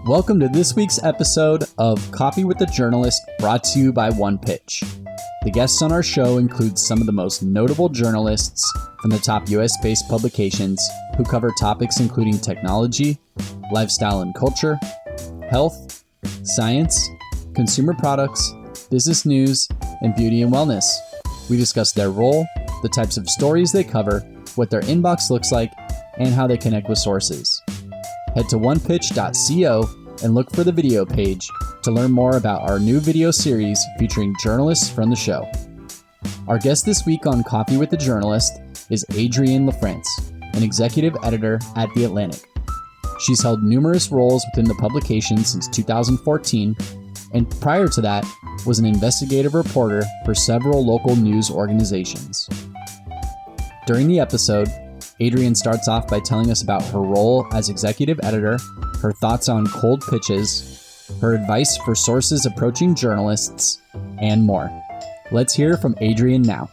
Welcome to this week's episode of Coffee with the Journalist, brought to you by One Pitch. The guests on our show include some of the most notable journalists from the top US-based publications who cover topics including technology, lifestyle and culture, health, science, consumer products, business news, and beauty and wellness. We discuss their role, the types of stories they cover, what their inbox looks like, and how they connect with sources. Head to onepitch.co and look for the video page to learn more about our new video series featuring journalists from the show. Our guest this week on Coffee with the Journalist is Adrienne LaFrance, an executive editor at The Atlantic. She's held numerous roles within the publication since 2014, and prior to that was an investigative reporter for several local news organizations. During the episode, Adrienne starts off by telling us about her role as executive editor, her thoughts on cold pitches, her advice for sources approaching journalists, and more. Let's hear from Adrienne now.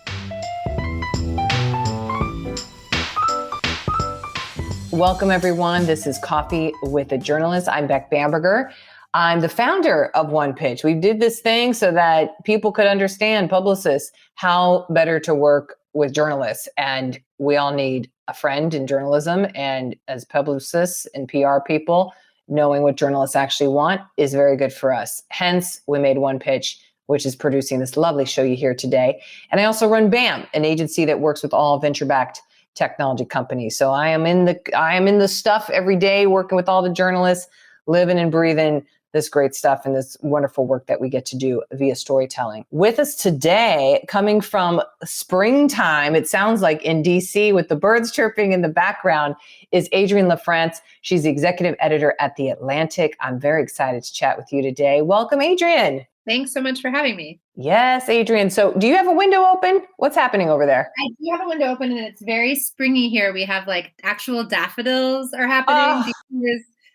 Welcome, everyone. This is Coffee with a Journalist. I'm Beck Bamberger. I'm the founder of One Pitch. We did this thing so that people could understand, publicists, how better to work with journalists. And we all need a friend in journalism. And as publicists and PR people, knowing what journalists actually want is very good for us. Hence, we made One Pitch, which is producing this lovely show you hear today. And I also run BAM, an agency that works with all venture-backed technology companies. So I am in the stuff every day, working with all the journalists, living and breathing this great stuff and this wonderful work that we get to do via storytelling. With us today, coming from springtime, it sounds like in DC with the birds chirping in the background, is Adrienne LaFrance. She's the executive editor at The Atlantic. I'm very excited to chat with you today. Welcome, Adrienne. Thanks so much for having me. Yes, Adrienne. So do you have a window open? What's happening over there? I do have a window open and it's very springy here. We have like actual daffodils are happening.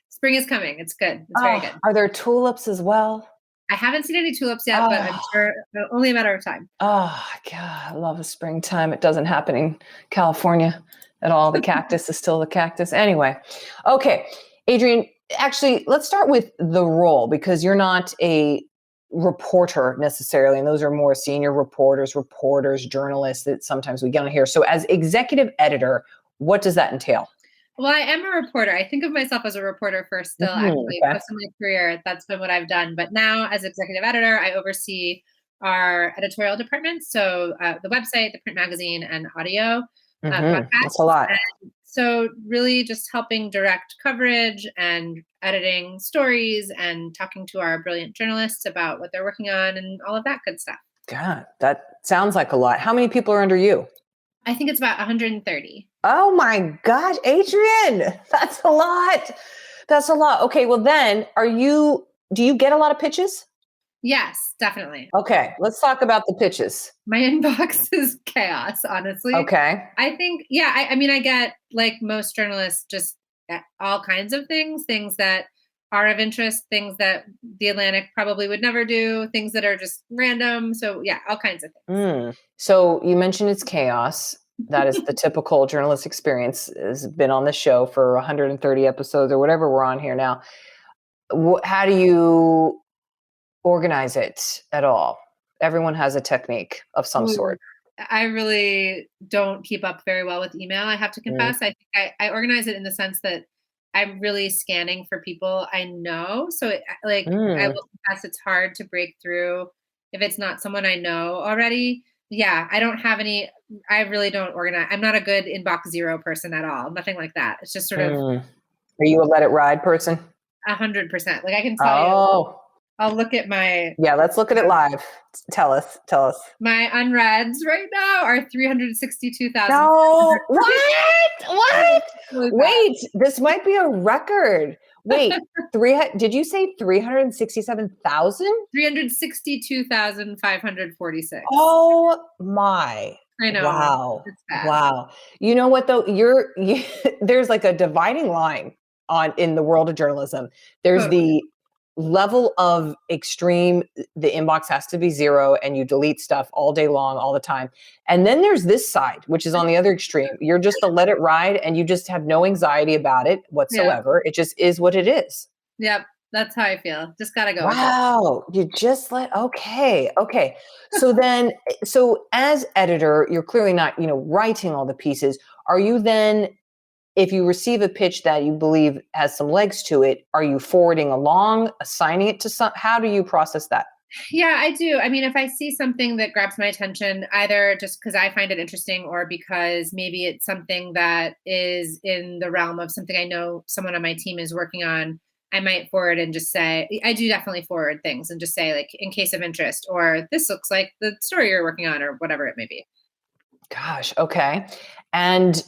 Spring is coming. It's good. It's very good. Are there tulips as well? I haven't seen any tulips yet, but I'm sure only a matter of time. Oh, God, I love the springtime. It doesn't happen in California at all. The cactus is still the cactus. Anyway, okay, Adrienne, actually, let's start with the role because you're not a reporter necessarily, and those are more senior reporters, journalists that sometimes we get on here. So as executive editor, what does that entail? Well, I am a reporter. I think of myself as a reporter first still, actually. Okay. Most of my career, that's been what I've done. But now as executive editor, I oversee our editorial department. So the website, the print magazine, and audio broadcast. That's a lot. And so really just helping direct coverage and editing stories and talking to our brilliant journalists about what they're working on and all of that good stuff. God, that sounds like a lot. How many people are under you? I think it's about 130. Oh my gosh, Adrienne, that's a lot. That's a lot. Okay, well then, do you get a lot of pitches? Yes, definitely. Okay, let's talk about the pitches. My inbox is chaos, honestly. Okay. I think, I mean, I get, like most journalists, just all kinds of things that are of interest, things that The Atlantic probably would never do, things that are just random. So yeah, all kinds of things. So you mentioned it's chaos. That is the typical journalist experience. Has been on the show for 130 episodes or whatever we're on here now. How do you organize it at all? Everyone has a technique of some sort. I really don't keep up very well with email, I have to confess. I think I organize it in the sense that I'm really scanning for people I know. So I will confess it's hard to break through if it's not someone I know already. Yeah, I don't have any, I really don't organize. I'm not a good inbox zero person at all. Nothing like that. It's just sort of. Are you a let it ride person? 100%. Like I can tell you. I'll look at my. Yeah, let's look at it live. Tell us. My unreads right now are 362,000. No, what? Wait, this might be a record. Wait, did you say 367,000? 362,546. Oh my. I know. Wow. Wow. You know what though? There's like a dividing line in the world of journalism. There's the level of extreme, the inbox has to be zero and you delete stuff all day long, all the time. And then there's this side, which is on the other extreme. You're just a let it ride and you just have no anxiety about it whatsoever. Yeah. It just is what it is. Yep. That's how I feel. Just got to go with it. Wow. Okay. So then, so as editor, you're clearly not, writing all the pieces. Are you then, if you receive a pitch that you believe has some legs to it, are you forwarding along, assigning it to how do you process that? Yeah, I do. I mean, if I see something that grabs my attention, either just because I find it interesting or because maybe it's something that is in the realm of something I know someone on my team is working on, I might forward and just say, I do definitely forward things and just say, like, in case of interest, or this looks like the story you're working on, or whatever it may be. Gosh, okay. And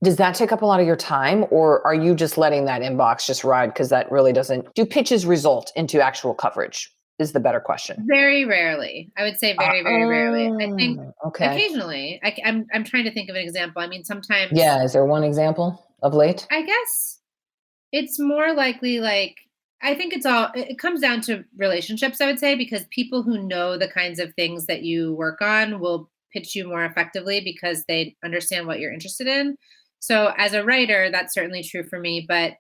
does that take up a lot of your time, or are you just letting that inbox just ride? Because that really doesn't, do pitches result into actual coverage is the better question. Very rarely. I would say very, very rarely. I think Okay. occasionally. I'm trying to think of an example. I mean, sometimes. Yeah. Is there one example of late? I guess it's more likely like, I think it comes down to relationships, I would say, because people who know the kinds of things that you work on will pitch you more effectively because they understand what you're interested in. So as a writer, that's certainly true for me. But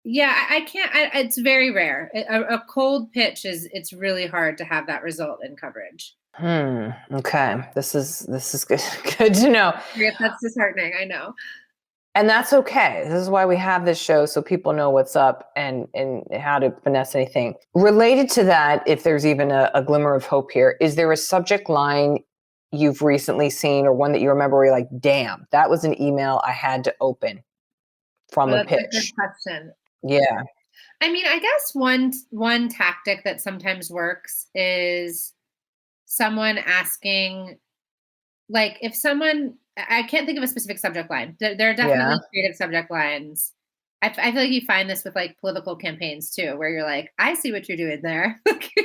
yeah, I can't, it's very rare. A cold pitch it's really hard to have that result in coverage. Okay. This is good, good to know. If that's disheartening, I know. And that's okay. This is why we have this show, so people know what's up and how to finesse anything. Related to that, if there's even a glimmer of hope here, is there a subject line you've recently seen or one that you remember where you're like, damn, that was an email I had to open from a pitch? That's a good question. Yeah. I mean, I guess one tactic that sometimes works is someone asking, like, if someone, I can't think of a specific subject line. There are definitely creative subject lines. I feel like you find this with like political campaigns too, where you're like, I see what you're doing there.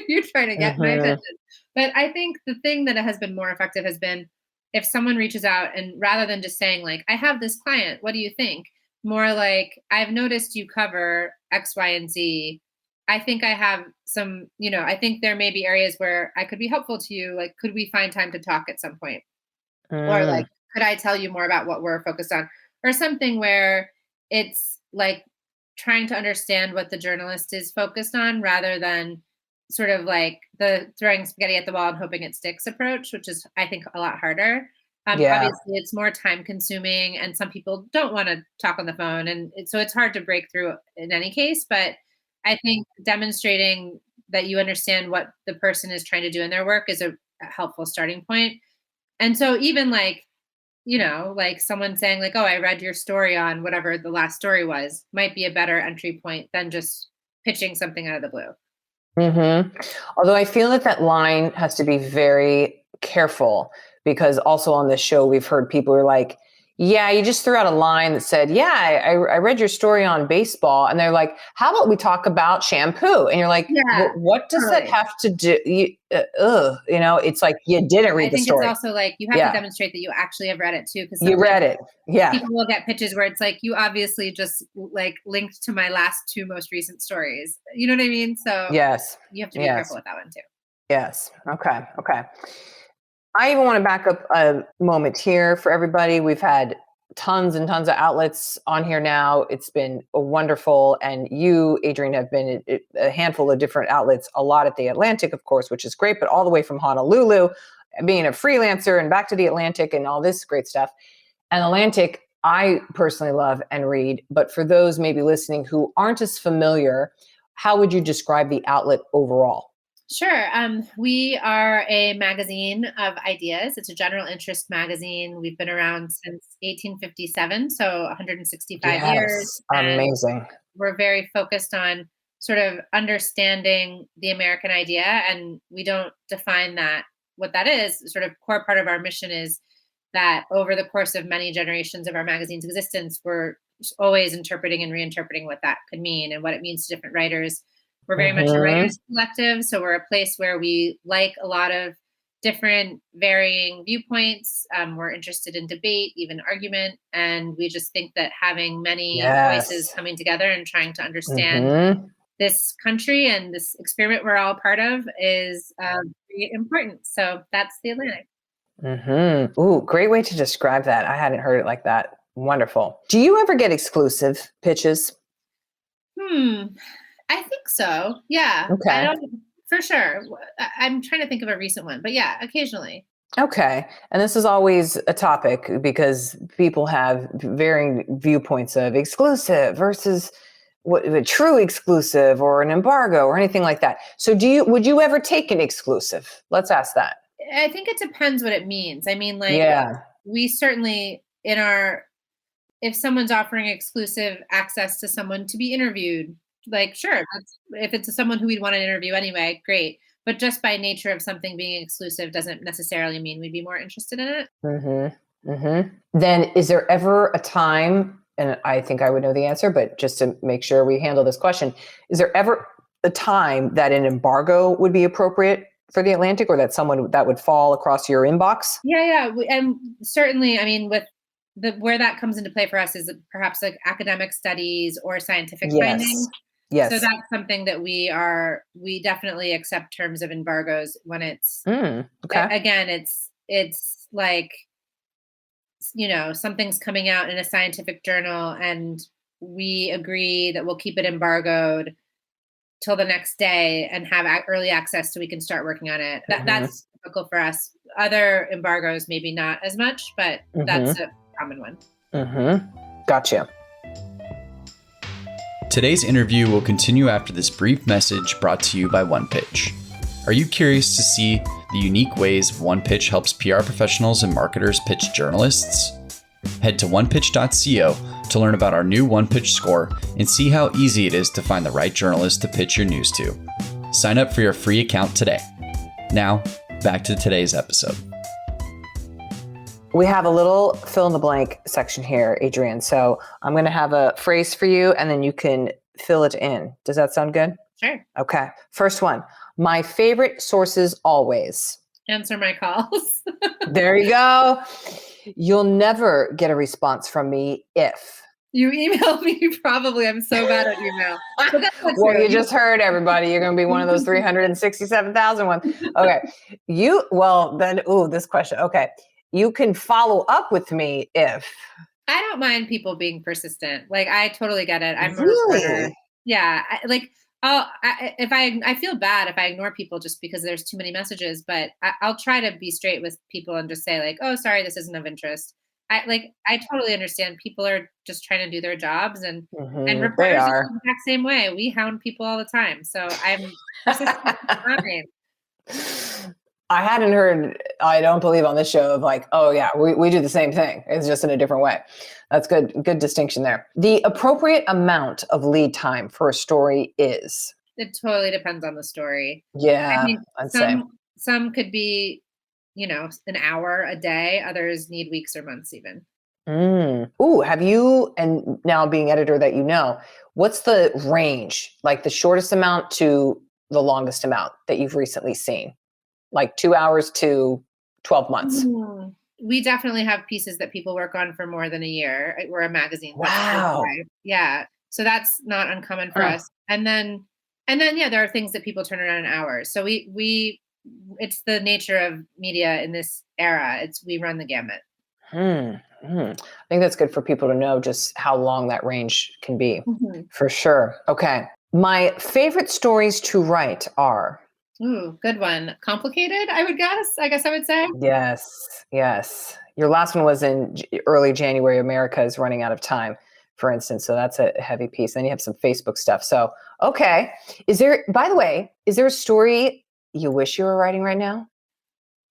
You're trying to get my attention. But I think the thing that has been more effective has been if someone reaches out and rather than just saying like, I have this client, what do you think? More like, I've noticed you cover X, Y, and Z. I think I have some, I think there may be areas where I could be helpful to you. Like, could we find time to talk at some point? Or like, could I tell you more about what we're focused on? Or something where it's like trying to understand what the journalist is focused on rather than sort of like the throwing spaghetti at the wall and hoping it sticks approach, which is, I think, a lot harder. Obviously, it's more time consuming and some people don't want to talk on the phone. And so it's hard to break through in any case. But I think demonstrating that you understand what the person is trying to do in their work is a helpful starting point. And so even like, like someone saying like, oh, I read your story on whatever the last story was might be a better entry point than just pitching something out of the blue. Although I feel that line has to be very careful because also on this show, we've heard people who are like, yeah, you just threw out a line that said, yeah, I read your story on baseball. And they're like, how about we talk about shampoo? And you're like, what does that have to do? It's like you didn't read the story. I think it's also like you have to demonstrate that you actually have read it too. Because you read it. Yeah. People will get pitches where it's like, you obviously just like linked to my last two most recent stories. You know what I mean? So yes, you have to be careful with that one too. Yes. Okay. I even want to back up a moment here for everybody. We've had tons and tons of outlets on here now. It's been wonderful. And you, Adrienne, have been a handful of different outlets, a lot at the Atlantic, of course, which is great, but all the way from Honolulu, being a freelancer and back to the Atlantic and all this great stuff. And Atlantic, I personally love and read, but for those maybe listening who aren't as familiar, how would you describe the outlet overall? Sure. We are a magazine of ideas. It's a general interest magazine. We've been around since 1857, so 165 years. Amazing. We're very focused on sort of understanding the American idea, and we don't define that. What that is, sort of core part of our mission is that over the course of many generations of our magazine's existence, we're always interpreting and reinterpreting what that could mean and what it means to different writers. We're very much a writers collective. So we're a place where we like a lot of different varying viewpoints. We're interested in debate, even argument. And we just think that having many voices coming together and trying to understand this country and this experiment we're all part of is very important. So that's the Atlantic. Ooh, great way to describe that. I hadn't heard it like that. Wonderful. Do you ever get exclusive pitches? I think so. Yeah. Okay. I don't, for sure. I'm trying to think of a recent one, but yeah, occasionally. Okay. And this is always a topic because people have varying viewpoints of exclusive versus what a true exclusive or an embargo or anything like that. So would you ever take an exclusive? Let's ask that. I think it depends what it means. I mean, like, Yeah. we certainly if someone's offering exclusive access to someone to be interviewed, like, sure, if it's someone who we'd want to interview anyway, great. But just by nature of something being exclusive doesn't necessarily mean we'd be more interested in it. Mm-hmm. Mm-hmm. Then is there ever a time, and I think I would know the answer, but just to make sure we handle this question, is there ever a time that an embargo would be appropriate for the Atlantic, or that someone that would fall across your inbox? Yeah. And certainly, I mean, with where that comes into play for us is perhaps like academic studies or scientific findings. Yes. So that's something that we definitely accept terms of embargoes when it's, okay. Again, it's like, something's coming out in a scientific journal and we agree that we'll keep it embargoed till the next day and have early access so we can start working on it. That's typical for us. Other embargoes, maybe not as much, but that's a common one. Gotcha. Today's interview will continue after this brief message brought to you by OnePitch. Are you curious to see the unique ways OnePitch helps PR professionals and marketers pitch journalists? Head to onepitch.co to learn about our new OnePitch score and see how easy it is to find the right journalist to pitch your news to. Sign up for your free account today. Now, back to today's episode. We have a little fill in the blank section here, Adrienne. So I'm going to have a phrase for you and then you can fill it in. Does that sound good? Sure. Okay. First one. My favorite sources always. Answer my calls. There you go. You'll never get a response from me if. You email me, probably. I'm so bad at email. Well, you just heard, everybody. You're going to be one of those 367,000 ones. Okay. This question. Okay. You can follow up with me if. I don't mind people being persistent. Like, I totally get it. I'm really? a reporter. Yeah. I feel bad if I ignore people just because there's too many messages, but I'll try to be straight with people and just say like, oh, sorry, this isn't of interest. I totally understand people are just trying to do their jobs and reporters are the exact same way. We hound people all the time. So I'm persistent. I hadn't heard, I don't believe on this show of like, oh yeah, we do the same thing. It's just in a different way. That's good. Good distinction there. The appropriate amount of lead time for a story is? It totally depends on the story. Yeah, I mean, I'd say. Some could be, an hour a day. Others need weeks or months even. Ooh, have you, and now being editor that what's the range? Like the shortest amount to the longest amount that you've recently seen? Like 2 hours to 12 months. We definitely have pieces that people work on for more than a year. We're a magazine. Wow. Yeah. So that's not uncommon for us. And then, yeah, there are things that people turn around in hours. So it's the nature of media in this era. We run the gamut. I think that's good for people to know just how long that range can be. For sure. Okay. My favorite stories to write are? Ooh, good one. Complicated, I guess I would say. Yes. Your last one was in early January. America is running out of time, for instance. So that's a heavy piece. Then you have some Facebook stuff. So, okay. By the way, is there a story you wish you were writing right now?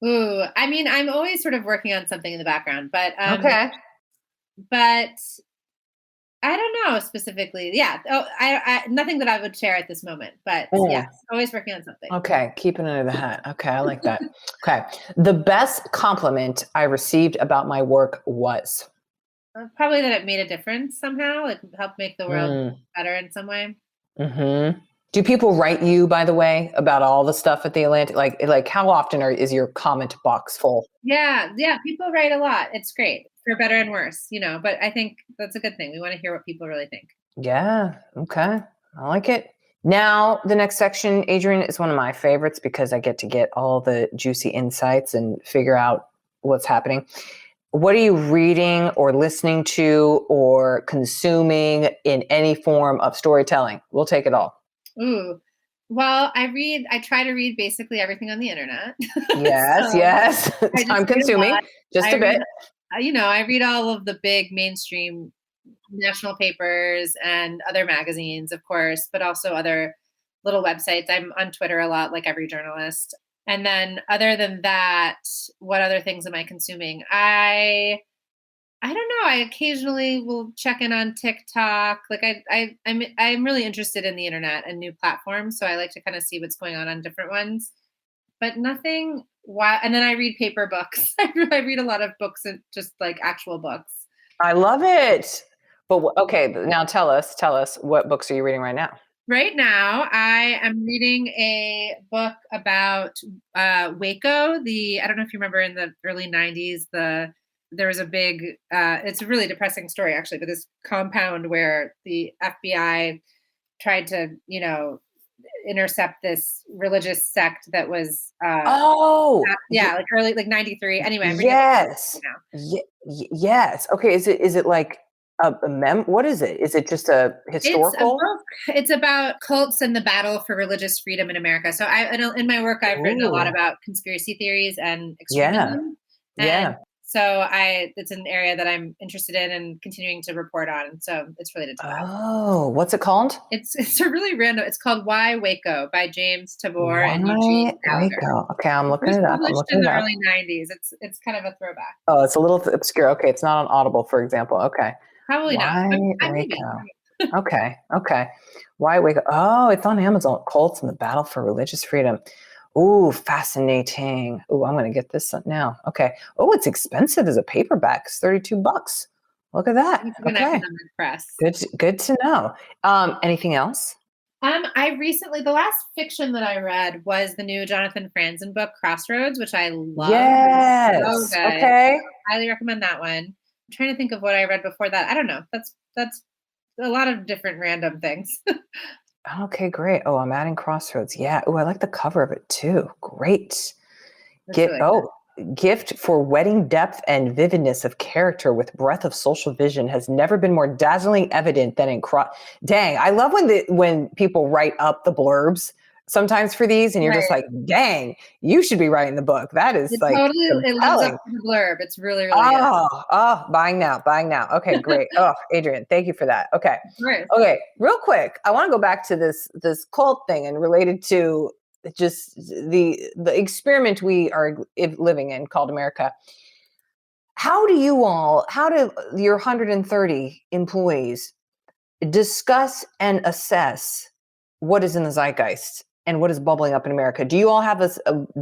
Ooh, I mean, I'm always sort of working on something in the background, but okay. But I don't know specifically. Yeah. I nothing that I would share at this moment, but yes, always working on something. Okay. Keep it under the hat. Okay. I like that. Okay. The best compliment I received about my work was? Probably that it made a difference somehow, like helped make the world better in some way. Do people write you, by the way, about all the stuff at the Atlantic? Like how often is your comment box full? Yeah. People write a lot. It's great. For better and worse, but I think that's a good thing. We want to hear what people really think. Yeah. Okay. I like it. Now, the next section, Adrienne, is one of my favorites because I get to get all the juicy insights and figure out what's happening. What are you reading or listening to or consuming in any form of storytelling? We'll take it all. Ooh. Well, I try to read basically everything on the internet. Yes, So yes. I just Time read a consuming, lot. just I a bit. read, I read all of the big mainstream national papers and other magazines, of course, but also other little websites. I'm on Twitter a lot, like every journalist. And then other than that, what other things am I consuming? I don't know. I occasionally will check in on TikTok. Like I'm really interested in the internet and new platforms, so I like to kind of see what's going on different ones. But nothing. Why? And then I read paper books. I read a lot of books and just like actual books. I love it. But okay, now tell us what books are you reading right now? Right now, I am reading a book about Waco. I don't know if you remember in the early '90s, there was a big. It's a really depressing story, actually, but this compound where the FBI tried to, intercept this religious sect that was, Oh, yeah, like early, like '93. Anyway, I'm reading it yes. now. Yes. Okay, is it like a mem what is it? Is it just a It's a historical? book. It's about cults and the battle for religious freedom in America. So in my work, I've written a lot Ooh. about conspiracy theories and Yeah. extremism. And Yeah. so it's an area that I'm interested in and continuing to report on. So it's related to that. Oh, what's it called? It's a really random. It's called Why Waco by James Tabor and Eugene Why Gallagher. Waco? Okay, I'm It looking was it up. I'm published looking in it the up. early '90s. It's kind of a throwback. Oh, it's a little obscure. Okay, it's not on Audible, for example. Okay. Probably not, Why but maybe. Waco? Okay. Okay. Why Waco? Oh, it's on Amazon. Cults and the Battle for Religious Freedom. Ooh, fascinating. Ooh, I'm going to get this now. Okay. Oh, it's expensive as a paperback. It's $32. Look at that. It's an Okay. academic press. Good to know. Anything else? The last fiction that I read was the new Jonathan Franzen book, Crossroads, which I love. It was so Yes. good. Okay. Highly recommend that one. I'm trying to think of what I read before that. I don't know. That's a lot of different random things. Okay, great. Oh, I'm adding Crossroads. Yeah. Oh, I like the cover of it too. Great. That's really Gift for wedding depth and vividness of character with breadth of social vision has never been more dazzling evident than in Dang, I love when people write up the blurbs sometimes for these, and you're right. just like, dang, you should be writing the book. That is It like totally it lives up compelling. to the blurb. It's really, really good. Buying now. Okay, great. Oh, Adrienne, thank you for that. Okay. Of course. Okay, real quick, I want to go back to this cult thing and related to just the experiment we are living in called America. How do your 130 employees discuss and assess what is in the zeitgeist and what is bubbling up in America? Do you all have a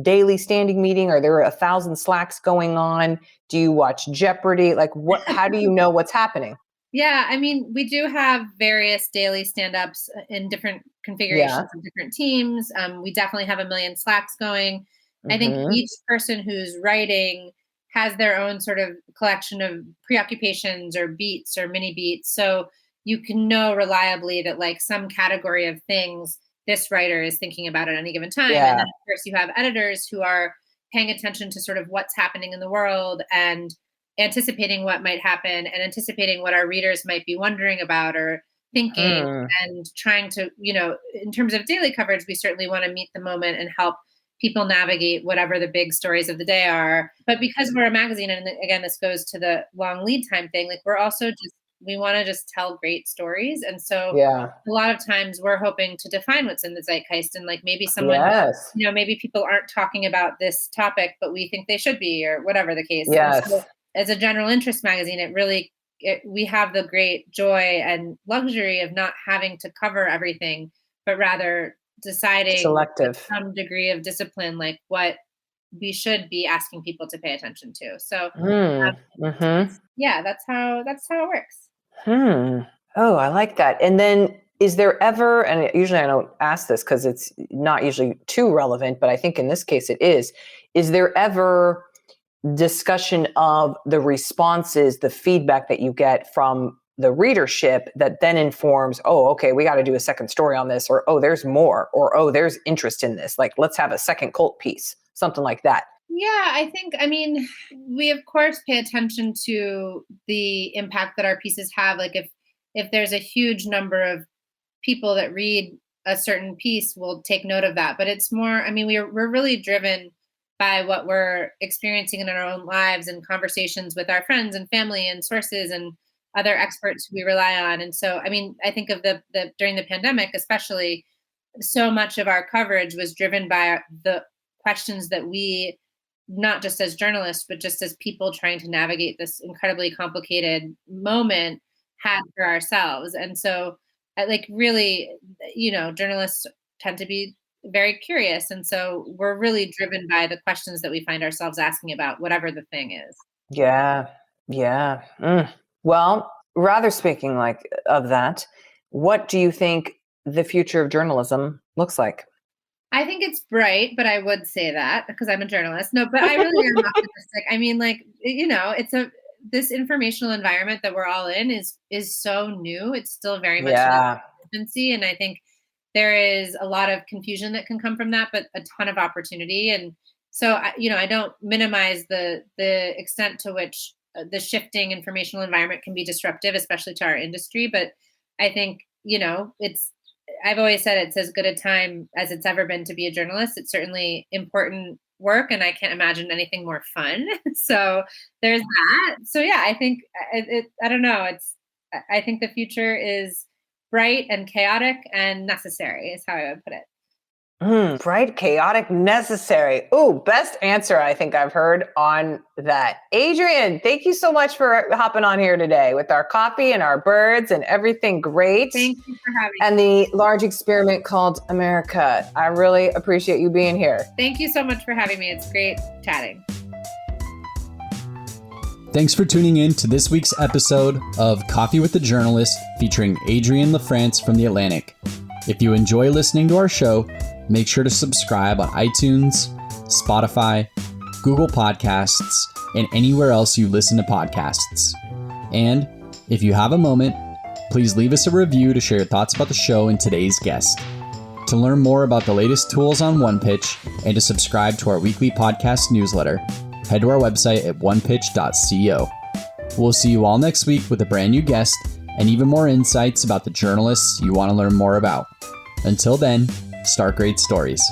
daily standing meeting? Are there 1,000 Slacks going on? Do you watch Jeopardy? Like how do you know what's happening? Yeah, I mean, we do have various daily stand-ups in different Yeah. configurations of different teams. We definitely have a million Slacks going. I think Mm-hmm. each person who's writing has their own sort of collection of preoccupations or beats or mini beats. So you can know reliably that like some category of things this writer is thinking about at any given time. Yeah. And then of course you have editors who are paying attention to sort of what's happening in the world and anticipating what might happen and anticipating what our readers might be wondering about or thinking and trying to, in terms of daily coverage, we certainly want to meet the moment and help people navigate whatever the big stories of the day are. But because we're a magazine, and again, this goes to the long lead time thing, like we're also we want to just tell great stories. And so Yeah. a lot of times we're hoping to define what's in the zeitgeist and like maybe someone, Yes. maybe people aren't talking about this topic, but we think they should be or whatever the case. Yes. And so, as a general interest magazine, we have the great joy and luxury of not having to cover everything, but rather deciding Selective. with some degree of discipline, like what we should be asking people to pay attention to. So, yeah, that's how it works. Oh, I like that. And then is there ever, and usually I don't ask this because it's not usually too relevant, but I think in this case it is there ever discussion of the responses, the feedback that you get from the readership that then informs, oh, okay, we got to do a second story on this, or, oh, there's more, or, oh, there's interest in this. Like, let's have a second cult piece, something like that. Yeah, I mean, we of course pay attention to the impact that our pieces have. Like if there's a huge number of people that read a certain piece, we'll take note of that. But it's more, I mean, we're really driven by what we're experiencing in our own lives and conversations with our friends and family and sources and other experts who we rely on. And so, I mean, I think of the during the pandemic, especially, so much of our coverage was driven by the questions that we, not just as journalists, but just as people trying to navigate this incredibly complicated moment, had for ourselves. And so, like, really, journalists tend to be very curious. And so we're really driven by the questions that we find ourselves asking about whatever the thing is. Yeah. Yeah. Well, rather speaking of that, what do you think the future of journalism looks like? I think it's bright, but I would say that because I'm a journalist. No, but I really am optimistic. I mean, this informational environment that we're all in is so new. It's still very much in infancy, and I think there is a lot of confusion that can come from that, but a ton of opportunity. And so, I don't minimize the extent to which the shifting informational environment can be disruptive, especially to our industry. But I think, I've always said it's as good a time as it's ever been to be a journalist. It's certainly important work, and I can't imagine anything more fun. So there's that. So yeah, I think I don't know. I think the future is bright and chaotic and necessary is how I would put it. Bright, chaotic, necessary. Ooh, best answer I think I've heard on that. Adrienne, thank you so much for hopping on here today with our coffee and our birds and everything great. Thank you for having me. And the large experiment called America. I really appreciate you being here. Thank you so much for having me. It's great chatting. Thanks for tuning in to this week's episode of Coffee with the Journalist featuring Adrienne LaFrance from The Atlantic. If you enjoy listening to our show, make sure to subscribe on iTunes, Spotify, Google Podcasts, and anywhere else you listen to podcasts. And if you have a moment, please leave us a review to share your thoughts about the show and today's guest. To learn more about the latest tools on OnePitch and to subscribe to our weekly podcast newsletter, head to our website at onepitch.co. We'll see you all next week with a brand new guest and even more insights about the journalists you want to learn more about. Until then, start great stories.